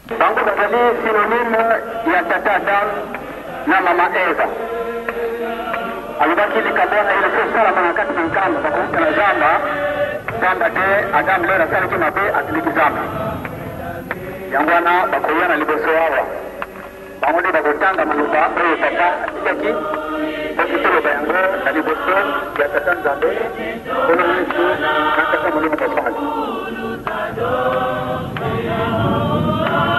Bangu bazali sinonime ya tata Adam na mama Eva. Alibaki likabona ile sala manakati na nkamba bakuta na zamba zamba de Adam leo rasali kima be atilikizamba. Yangwana bakoyana liboso wawa. Bangude bakutanga manuka oyo tata atikaki bakitoro bayango na liboso ya tata Nzambe kono Yesu nakaka mulimo basali.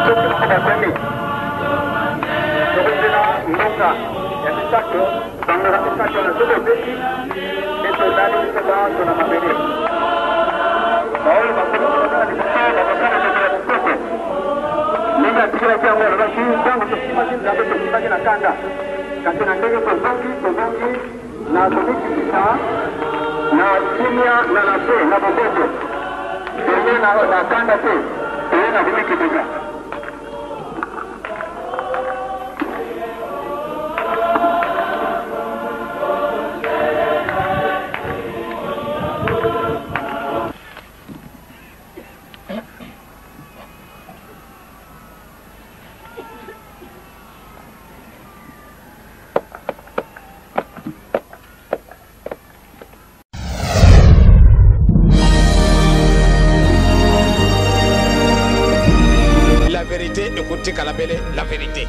Tukimuka kweli tukuzina mnuka ya misato bangara misato na zote beki eto ndani misato na mabere baoli makuno kutokana ni kusala wakana kutokana kukuko Nina tikira kia mwere baki zangu tukimaji Nzambe tukimaji na kanda katina ndege tozongi na toniki kisa na kimia na nase na boboto tene na kanda te tene na vimi kituga la vérité.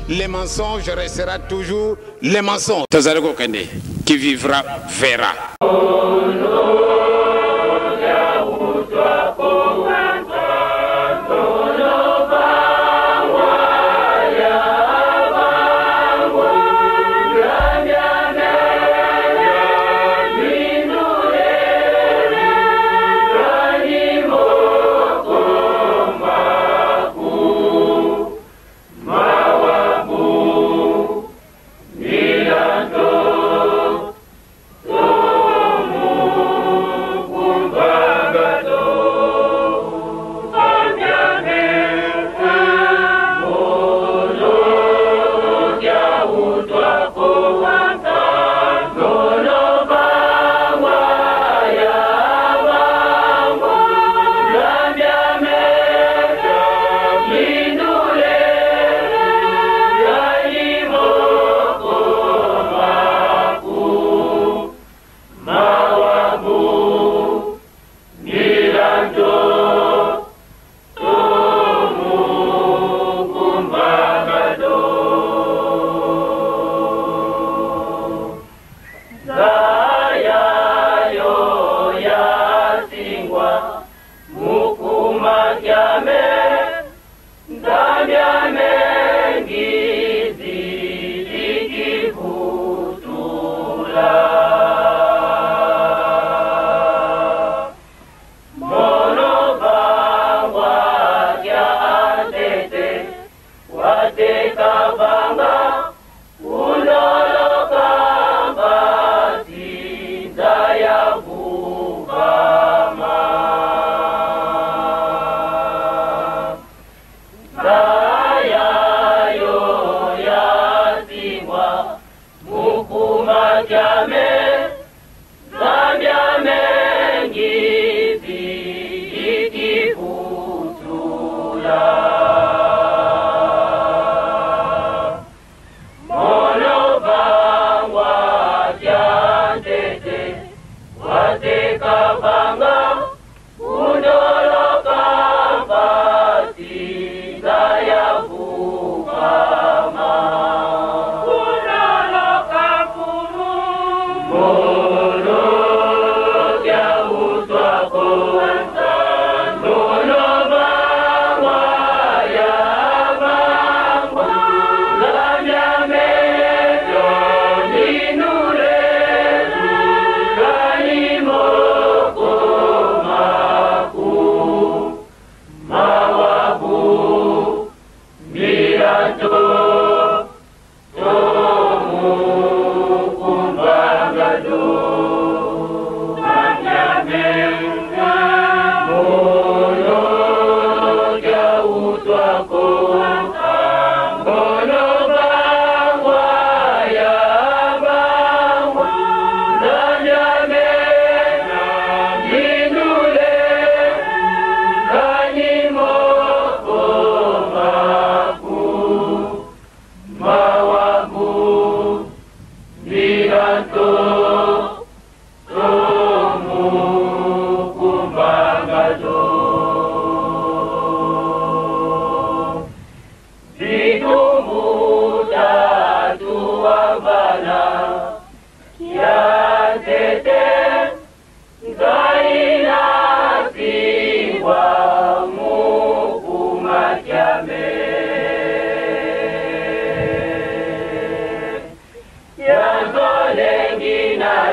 Les mensonges restera toujours les mensonges. Tazareko Kende, qui vivra verra.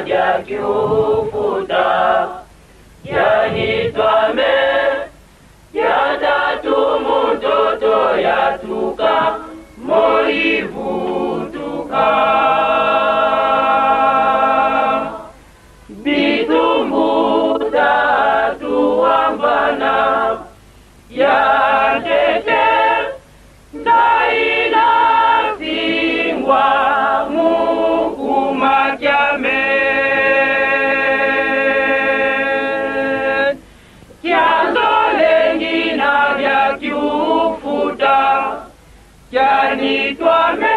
vya kiufuta yanitwame yatatu mtoto yatuka morivutuka bitumbuta tuambana yandeke ndaina singwa mukumakyame kyanzolengina vya kiufuta yanitwame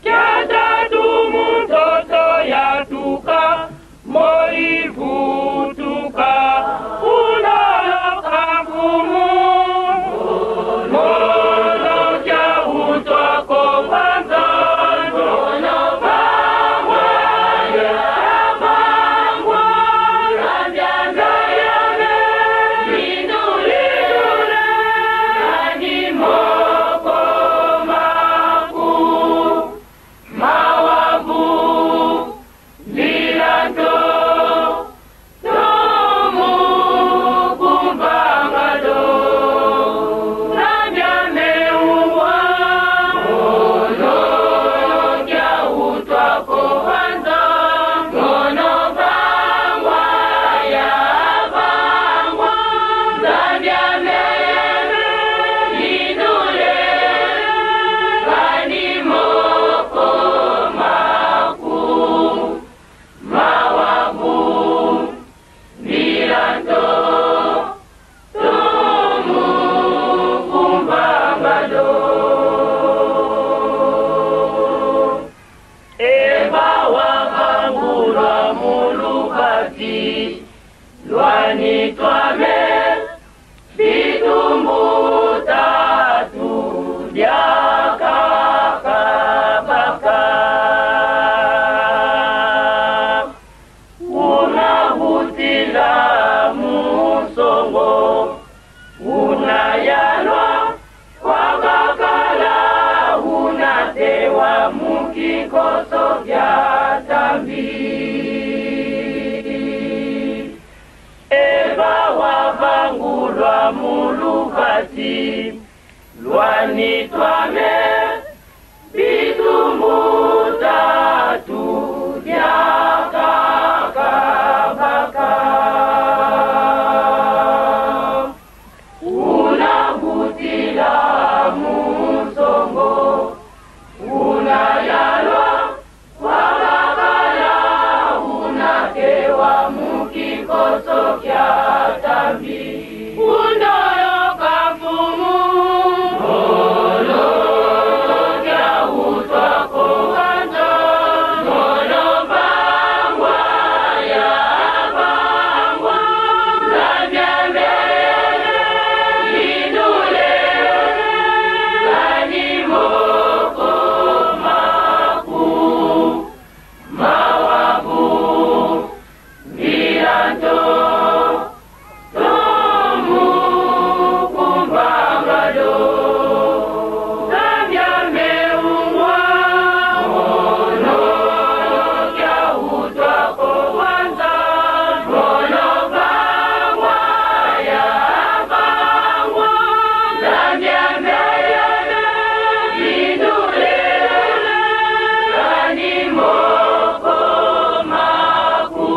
kyatatu mtoto yatuka morivutuka unaloka mfumu mono kya utwako kwanza mono bangwa ya bangwa rambyanda yame lindulile ani moko maku mawabu milando tomu kumbangado namyame uwa mono kya utwako kwanza mono bangwa ya bangwa namyame lindule kani moko maku mawabu milando tomu kumbangado eba wabangulwa mulubati lwanitwame bitumbutatu lyakakabaka unahutila musongo unayalwa kwabakala unatewa mukikoso vya tambi eba wavangulwa mulubati lwanitwame bitumbutatu lyakakabaka unahutila musongo unayalwa kwabakala unatewa mukikoso kya tambi undoyoka mfumu mono kya utwako kwanza mono bangwa ya bangwa namyame lindule kani moko maku mawabu milando tomu kumbangado namyame umwa mono kya utwako kwanza mono bangwa ya bangwa namyame lindule kani moko maku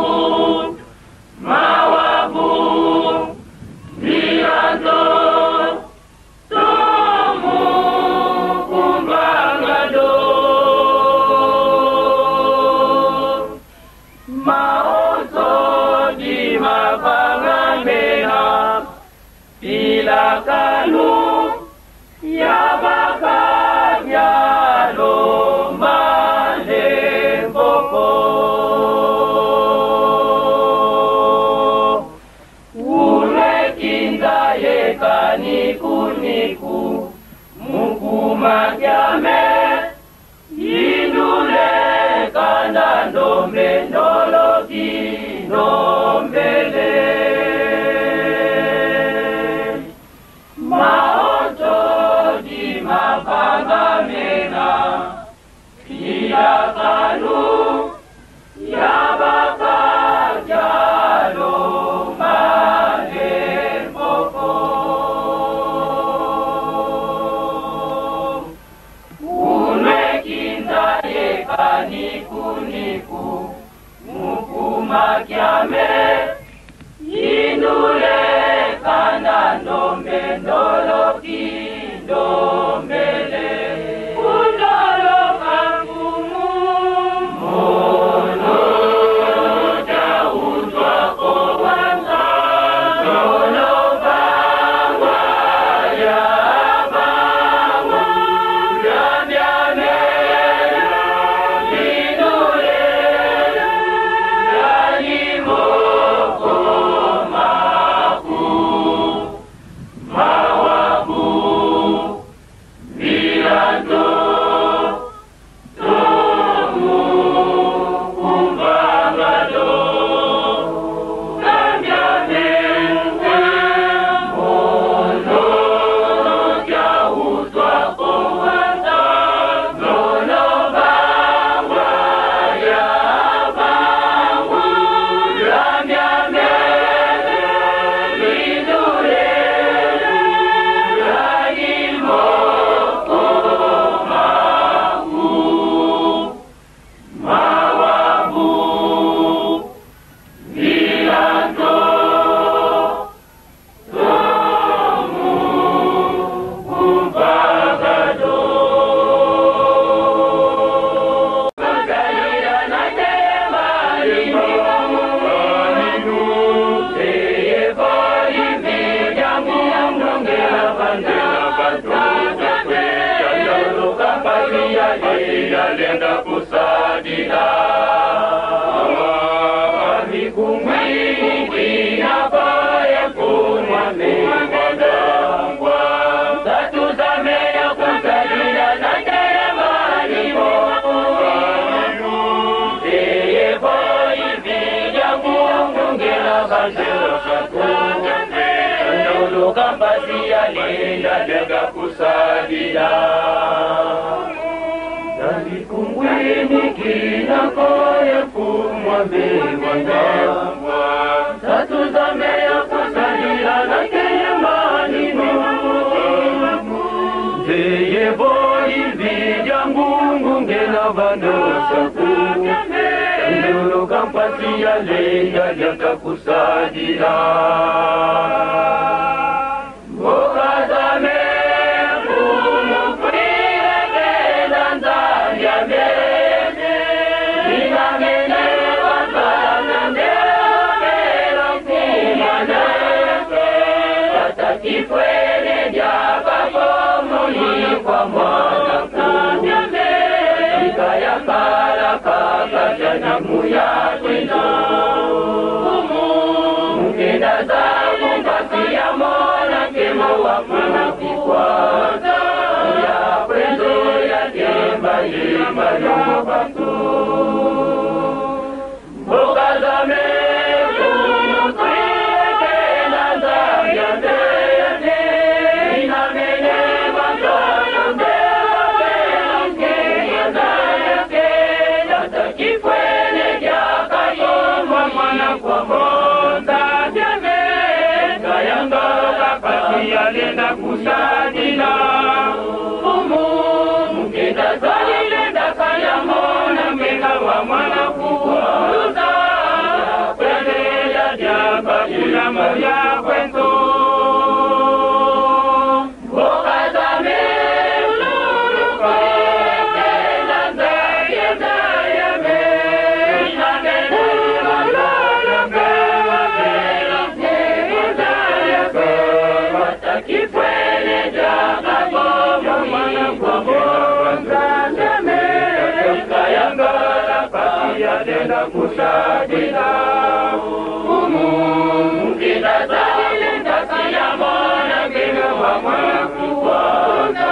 mawabu milando tomu kumbangado maozo di mabangamena pilakanu yabakabyalo malemboko ulekinda yekaniku mukumakyame indule kanda ndombe ndoloki ndombele maoto di mabangamena pilakanu yabakabyalo yalenga kusadila Mikungwi nabaye kumwame wadangwa Tatuzame ya kusadila na teremani Teye boyi vija mungu ngela banjoshaku Nolo kampasi yalenga kusadila Mikungwini kinakoye kumwame wadangwa Tatuzame ya kusadila na teremani Teye boyi vija mungu ngela banjoshaku Nolo kampasi yalenga kusadila Mokazame Kifuene jaka como ni kwa mwana kunyame Ikaya kala kaka jana muya kwendo Mkenda zaku mpasi ya mona kemo wakuna kikwata Ya kwendo ya kemba yema yungo batu Mokazame Yalenga kusadila Mkenda zalilenda kaya mona mbenga wa mwana kukuza Kwende ya jamba kula moya kwento Okazame uluruka Kenda zaya zaya me Inagene walala mewa vela Zaya zaya Kifuene jaka como mwana kwa mozandeme Kayangala pasi yalenga kusadila Mkenda zalilenda kaya mona mbenga wa mwana kukwata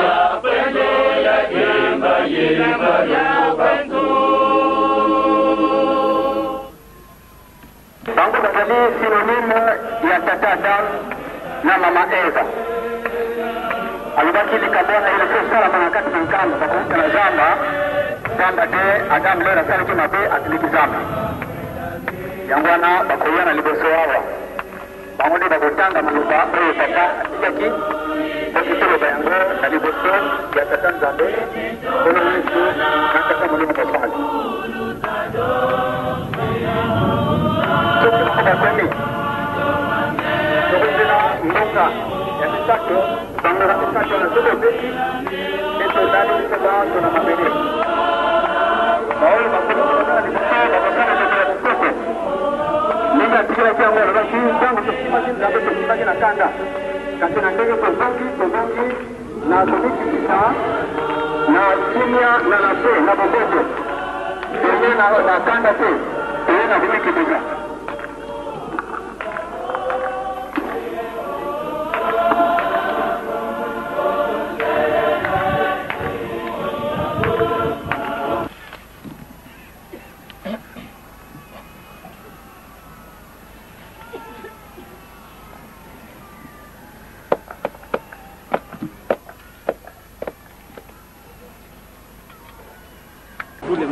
Ya kwende ya jemba yema ya kwento Bangu batali sinonimu ya tata Adam na mama Eva. Alibaki likabona ile sala manakati na nkamba kwa kuna zamba zamba te Adam leo rasali kima be atilikizamba. Yangwana bakoyana liboso wawa. Bangoni bakotanga manuba oyo tata atiki bakitolo bayango na liboso ya tata Nzambe kono Yesu na tata mulimo kafali. Tuko kwa kweli. Munga ya mistako banga la mistako na sodo beki eto ndani msabano na mabere maoni makubwa kwa ni msaba bakana kwa msoko ninga tikira kwa wala baki tangu tukima jinda ndio tukima na kanda katika ndege kwa zoki na komiti kisa na kimya na nase na boboto ndio na kanda tu ndio na vile kidogo Kule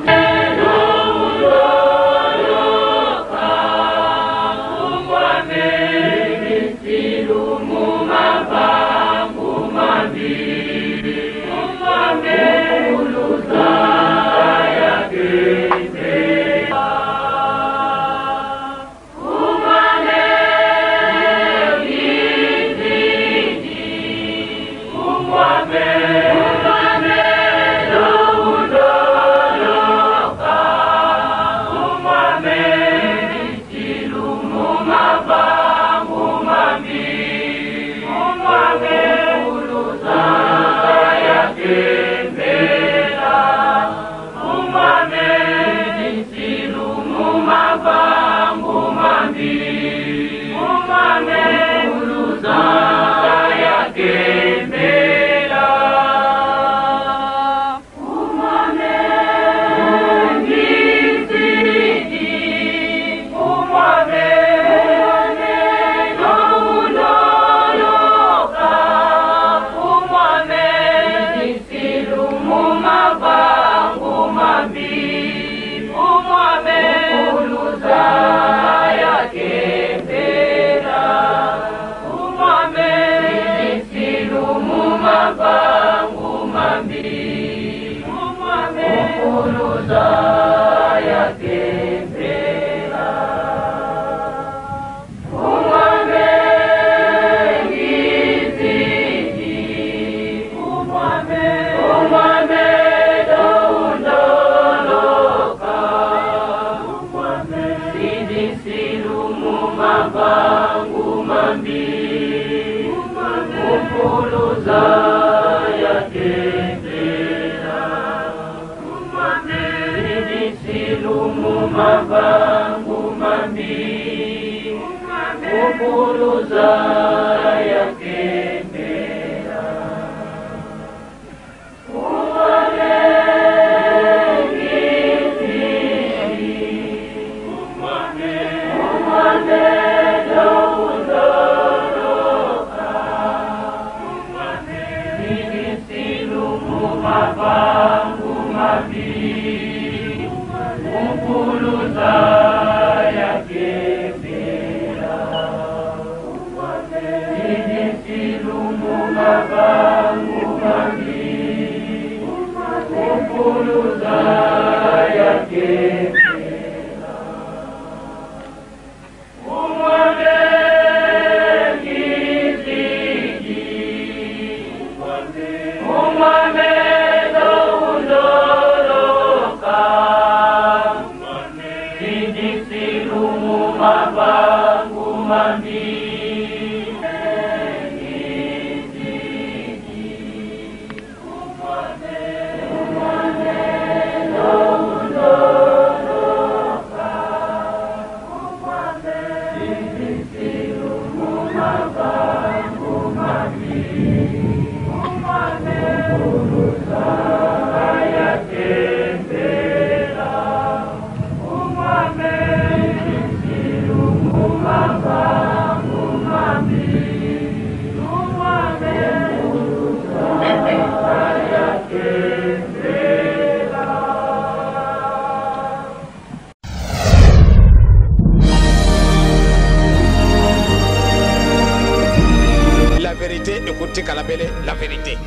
Écoutez Kalabele, la vérité.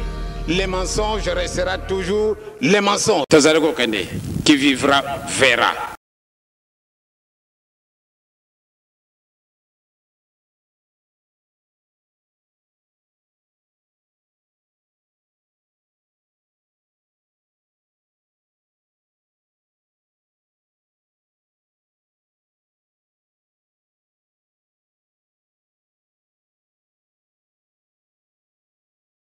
Les mensonges restera toujours les mensonges. Tazareko Kende, qui vivra verra.